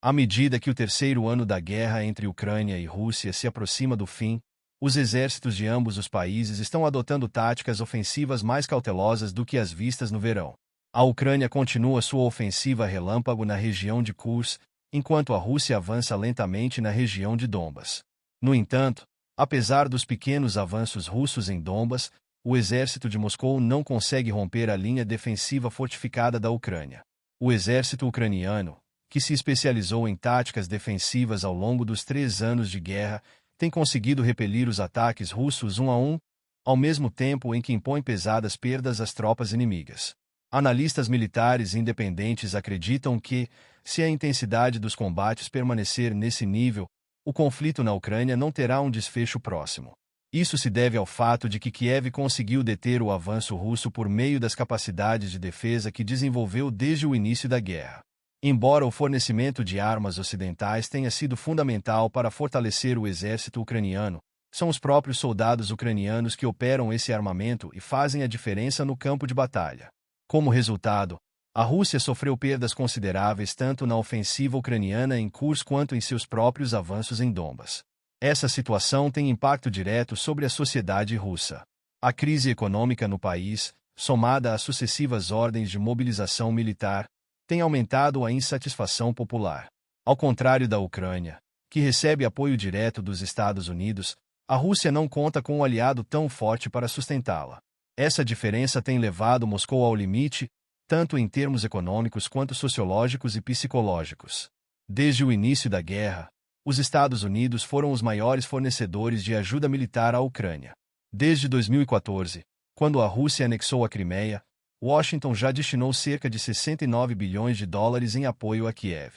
À medida que o terceiro ano da guerra entre Ucrânia e Rússia se aproxima do fim, os exércitos de ambos os países estão adotando táticas ofensivas mais cautelosas do que as vistas no verão. A Ucrânia continua sua ofensiva relâmpago na região de Kursk, enquanto a Rússia avança lentamente na região de Donbas. No entanto, apesar dos pequenos avanços russos em Donbas, o exército de Moscou não consegue romper a linha defensiva fortificada da Ucrânia. O exército ucraniano, que se especializou em táticas defensivas ao longo dos 3 anos de guerra, tem conseguido repelir os ataques russos um a um, ao mesmo tempo em que impõe pesadas perdas às tropas inimigas. Analistas militares independentes acreditam que, se a intensidade dos combates permanecer nesse nível, o conflito na Ucrânia não terá um desfecho próximo. Isso se deve ao fato de que Kiev conseguiu deter o avanço russo por meio das capacidades de defesa que desenvolveu desde o início da guerra. Embora o fornecimento de armas ocidentais tenha sido fundamental para fortalecer o exército ucraniano, são os próprios soldados ucranianos que operam esse armamento e fazem a diferença no campo de batalha. Como resultado, a Rússia sofreu perdas consideráveis tanto na ofensiva ucraniana em Kursk quanto em seus próprios avanços em Donbas. Essa situação tem impacto direto sobre a sociedade russa. A crise econômica no país, somada às sucessivas ordens de mobilização militar, tem aumentado a insatisfação popular. Ao contrário da Ucrânia, que recebe apoio direto dos Estados Unidos, a Rússia não conta com um aliado tão forte para sustentá-la. Essa diferença tem levado Moscou ao limite, tanto em termos econômicos quanto sociológicos e psicológicos. Desde o início da guerra, os Estados Unidos foram os maiores fornecedores de ajuda militar à Ucrânia. Desde 2014, quando a Rússia anexou a Crimeia, Washington já destinou cerca de 69 bilhões de dólares em apoio a Kiev.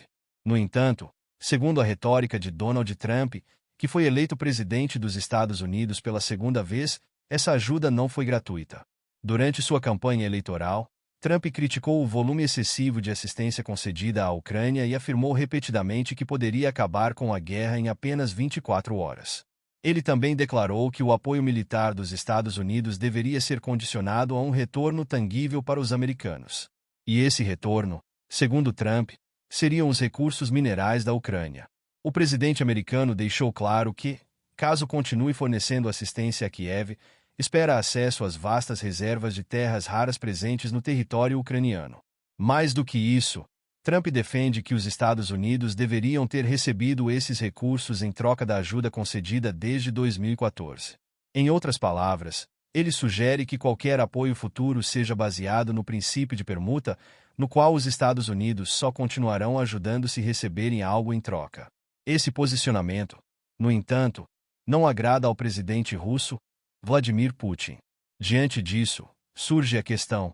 No entanto, segundo a retórica de Donald Trump, que foi eleito presidente dos Estados Unidos pela segunda vez, essa ajuda não foi gratuita. Durante sua campanha eleitoral, Trump criticou o volume excessivo de assistência concedida à Ucrânia e afirmou repetidamente que poderia acabar com a guerra em apenas 24 horas. Ele também declarou que o apoio militar dos Estados Unidos deveria ser condicionado a um retorno tangível para os americanos. E esse retorno, segundo Trump, seriam os recursos minerais da Ucrânia. O presidente americano deixou claro que, caso continue fornecendo assistência a Kiev, espera acesso às vastas reservas de terras raras presentes no território ucraniano. Mais do que isso, Trump defende que os Estados Unidos deveriam ter recebido esses recursos em troca da ajuda concedida desde 2014. Em outras palavras, ele sugere que qualquer apoio futuro seja baseado no princípio de permuta, no qual os Estados Unidos só continuarão ajudando se receberem algo em troca. Esse posicionamento, no entanto, não agrada ao presidente russo, Vladimir Putin. Diante disso, surge a questão: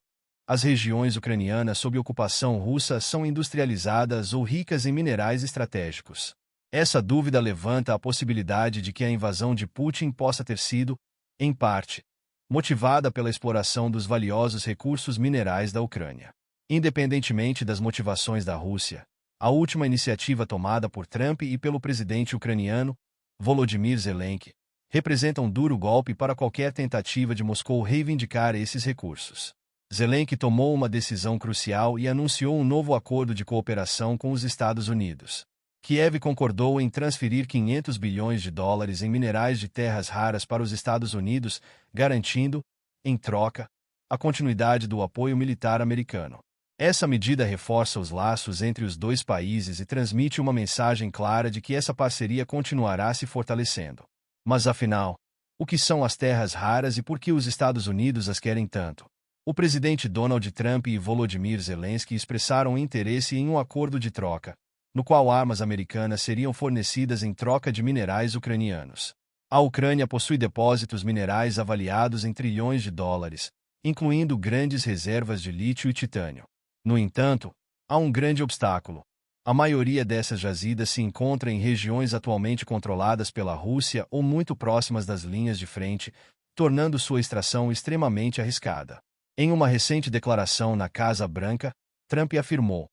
as regiões ucranianas sob ocupação russa são industrializadas ou ricas em minerais estratégicos? Essa dúvida levanta a possibilidade de que a invasão de Putin possa ter sido, em parte, motivada pela exploração dos valiosos recursos minerais da Ucrânia. Independentemente das motivações da Rússia, a última iniciativa tomada por Trump e pelo presidente ucraniano, Volodymyr Zelensky, representa um duro golpe para qualquer tentativa de Moscou reivindicar esses recursos. Zelensky tomou uma decisão crucial e anunciou um novo acordo de cooperação com os Estados Unidos. Kiev concordou em transferir 500 bilhões de dólares em minerais de terras raras para os Estados Unidos, garantindo, em troca, a continuidade do apoio militar americano. Essa medida reforça os laços entre os dois países e transmite uma mensagem clara de que essa parceria continuará se fortalecendo. Mas afinal, o que são as terras raras e por que os Estados Unidos as querem tanto? O presidente Donald Trump e Volodymyr Zelensky expressaram interesse em um acordo de troca, no qual armas americanas seriam fornecidas em troca de minerais ucranianos. A Ucrânia possui depósitos minerais avaliados em trilhões de dólares, incluindo grandes reservas de lítio e titânio. No entanto, há um grande obstáculo. A maioria dessas jazidas se encontra em regiões atualmente controladas pela Rússia ou muito próximas das linhas de frente, tornando sua extração extremamente arriscada. Em uma recente declaração na Casa Branca, Trump afirmou: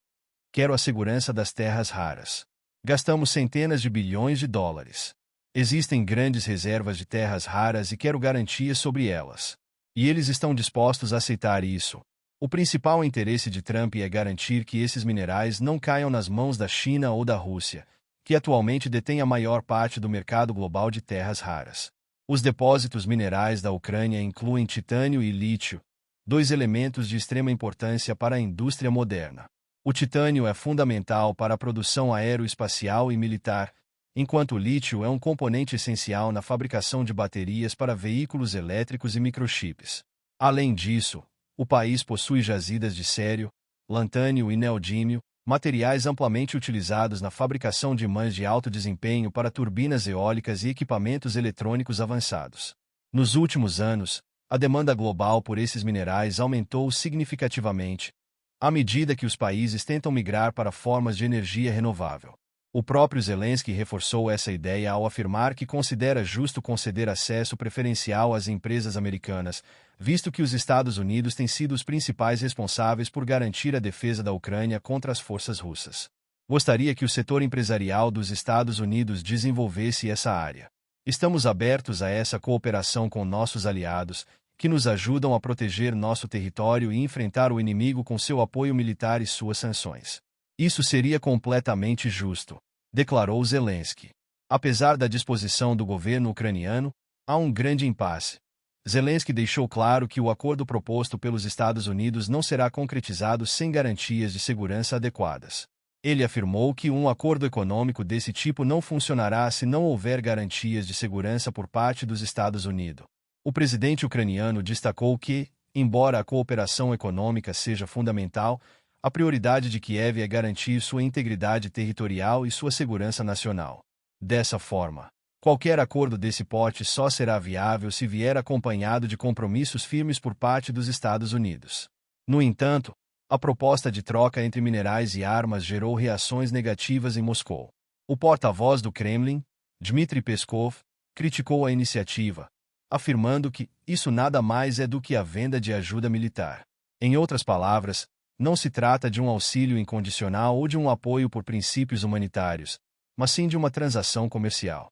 "Quero a segurança das terras raras. Gastamos centenas de bilhões de dólares. Existem grandes reservas de terras raras e quero garantias sobre elas. E eles estão dispostos a aceitar isso. O principal interesse de Trump é garantir que esses minerais não caiam nas mãos da China ou da Rússia, que atualmente detém a maior parte do mercado global de terras raras. Os depósitos minerais da Ucrânia incluem titânio e lítio, dois elementos de extrema importância para a indústria moderna. O titânio é fundamental para a produção aeroespacial e militar, enquanto o lítio é um componente essencial na fabricação de baterias para veículos elétricos e microchips. Além disso, o país possui jazidas de cério, lantânio e neodímio, materiais amplamente utilizados na fabricação de imãs de alto desempenho para turbinas eólicas e equipamentos eletrônicos avançados. Nos últimos anos, a demanda global por esses minerais aumentou significativamente, à medida que os países tentam migrar para formas de energia renovável. O próprio Zelensky reforçou essa ideia ao afirmar que considera justo conceder acesso preferencial às empresas americanas, visto que os Estados Unidos têm sido os principais responsáveis por garantir a defesa da Ucrânia contra as forças russas. Gostaria que o setor empresarial dos Estados Unidos desenvolvesse essa área. Estamos abertos a essa cooperação com nossos aliados, que nos ajudam a proteger nosso território e enfrentar o inimigo com seu apoio militar e suas sanções. Isso seria completamente justo, declarou Zelensky. Apesar da disposição do governo ucraniano, há um grande impasse. Zelensky deixou claro que o acordo proposto pelos Estados Unidos não será concretizado sem garantias de segurança adequadas. Ele afirmou que um acordo econômico desse tipo não funcionará se não houver garantias de segurança por parte dos Estados Unidos. O presidente ucraniano destacou que, embora a cooperação econômica seja fundamental, a prioridade de Kiev é garantir sua integridade territorial e sua segurança nacional. Dessa forma, qualquer acordo desse porte só será viável se vier acompanhado de compromissos firmes por parte dos Estados Unidos. No entanto, a proposta de troca entre minerais e armas gerou reações negativas em Moscou. O porta-voz do Kremlin, Dmitry Peskov, criticou a iniciativa, afirmando que isso nada mais é do que a venda de ajuda militar. Em outras palavras, não se trata de um auxílio incondicional ou de um apoio por princípios humanitários, mas sim de uma transação comercial.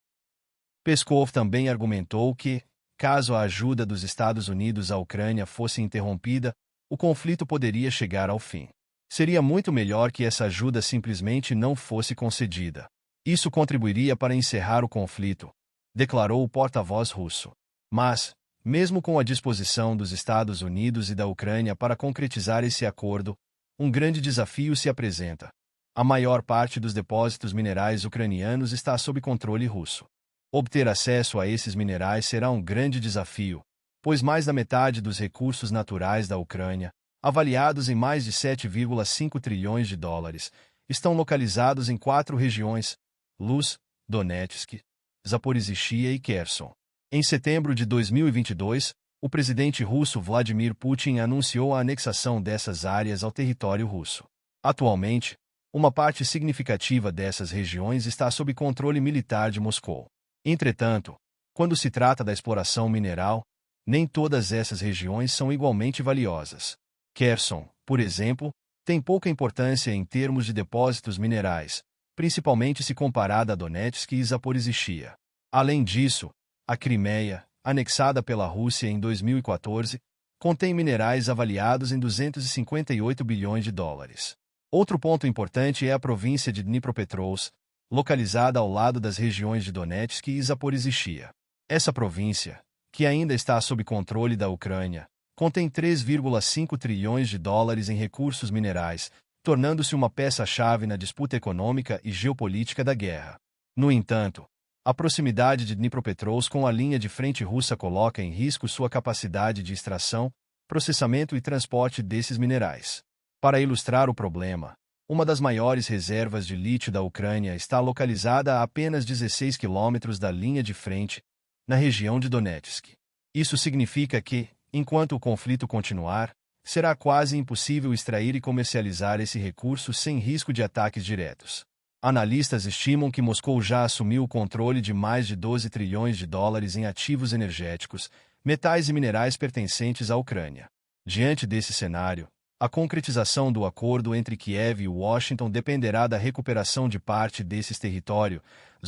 Peskov também argumentou que, caso a ajuda dos Estados Unidos à Ucrânia fosse interrompida, o conflito poderia chegar ao fim. Seria muito melhor que essa ajuda simplesmente não fosse concedida. Isso contribuiria para encerrar o conflito, declarou o porta-voz russo. Mas, mesmo com a disposição dos Estados Unidos e da Ucrânia para concretizar esse acordo, um grande desafio se apresenta. A maior parte dos depósitos minerais ucranianos está sob controle russo. Obter acesso a esses minerais será um grande desafio, pois mais da metade dos recursos naturais da Ucrânia, avaliados em mais de 7,5 trilhões de dólares, estão localizados em 4 regiões: Luz, Donetsk, Zaporizhzhia e Kherson. Em setembro de 2022, o presidente russo Vladimir Putin anunciou a anexação dessas áreas ao território russo. Atualmente, uma parte significativa dessas regiões está sob controle militar de Moscou. Entretanto, quando se trata da exploração mineral, nem todas essas regiões são igualmente valiosas. Kherson, por exemplo, tem pouca importância em termos de depósitos minerais, principalmente se comparada a Donetsk e Zaporizhzhia. Além disso, a Crimeia, anexada pela Rússia em 2014, contém minerais avaliados em 258 bilhões de dólares. Outro ponto importante é a província de Dnipropetrovsk, localizada ao lado das regiões de Donetsk e Zaporizhzhia. Essa província, que ainda está sob controle da Ucrânia, contém 3,5 trilhões de dólares em recursos minerais, tornando-se uma peça-chave na disputa econômica e geopolítica da guerra. No entanto, a proximidade de Dnipropetrovsk com a linha de frente russa coloca em risco sua capacidade de extração, processamento e transporte desses minerais. Para ilustrar o problema, uma das maiores reservas de lítio da Ucrânia está localizada a apenas 16 quilômetros da linha de frente, na região de Donetsk. Isso significa que, enquanto o conflito continuar, será quase impossível extrair e comercializar esse recurso sem risco de ataques diretos. Analistas estimam que Moscou já assumiu o controle de mais de 12 trilhões de dólares em ativos energéticos, metais e minerais pertencentes à Ucrânia. Diante desse cenário, a concretização do acordo entre Kiev e Washington dependerá da recuperação de parte desses territórios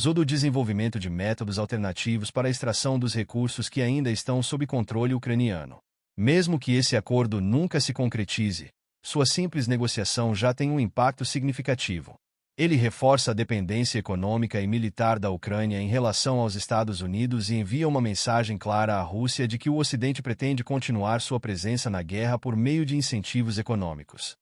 ou do desenvolvimento de métodos alternativos para a extração dos recursos que ainda estão sob controle ucraniano. Mesmo que esse acordo nunca se concretize, sua simples negociação já tem um impacto significativo. Ele reforça a dependência econômica e militar da Ucrânia em relação aos Estados Unidos e envia uma mensagem clara à Rússia de que o Ocidente pretende continuar sua presença na guerra por meio de incentivos econômicos.